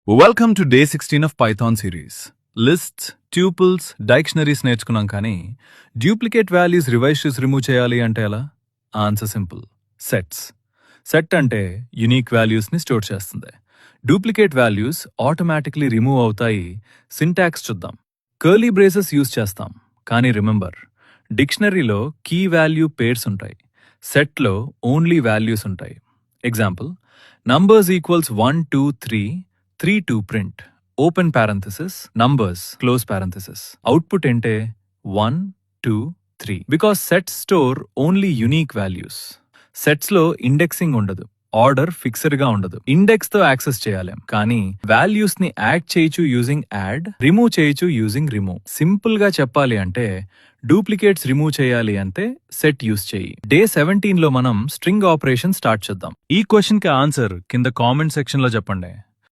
Welcome to day 16 of Python series. Lists, tuples, dictionaries నేర్చుకున్నాం, కానీ duplicate values revise చేసి remove చేయాలి అంటే ఎలా? Answer simple. సెట్స్. సెట్ అంటే యునీక్ వాల్యూస్ని స్టోర్ చేస్తుంది. డూప్లికేట్ వాల్యూస్ ఆటోమేటిక్లీ రిమూవ్ అవుతాయి. సింటాక్స్ చూద్దాం. కర్లీ బ్రేసెస్ యూజ్ చేస్తాం, కానీ రిమెంబర్, డిక్షనరీలో కీ వాల్యూ పేర్స్ ఉంటాయి, సెట్లో ఓన్లీ వాల్యూస్ ఉంటాయి. Example, numbers equals 1, 2, 3, 3 to print, open parenthesis, numbers, close parenthesis. Output ente 1, 2, 3. Because sets store only unique values. Sets లో indexing ఉండదు, ఆర్డర్ ఫిక్స్డ్ గా ఉండదు. ఇండెక్స్ తో యాక్సెస్ చేయలేం, కానీ వాల్యూస్ ని యాడ్ చేయొచ్చు యూజింగ్ యాడ్, రిమూవ్ చేయొచ్చు యూజింగ్ రిమూవ్. సింపుల్ గా చెప్పాలి అంటే, డూప్లికేట్స్ రిమూవ్ చేయాలి అంటే సెట్ యూజ్ చేయి. డే 17 లో మనం స్ట్రింగ్ ఆపరేషన్ స్టార్ట్ చేద్దాం. ఈ క్వశ్చన్ కి ఆన్సర్ కింద కామెంట్ సెక్షన్ లో చెప్పండి.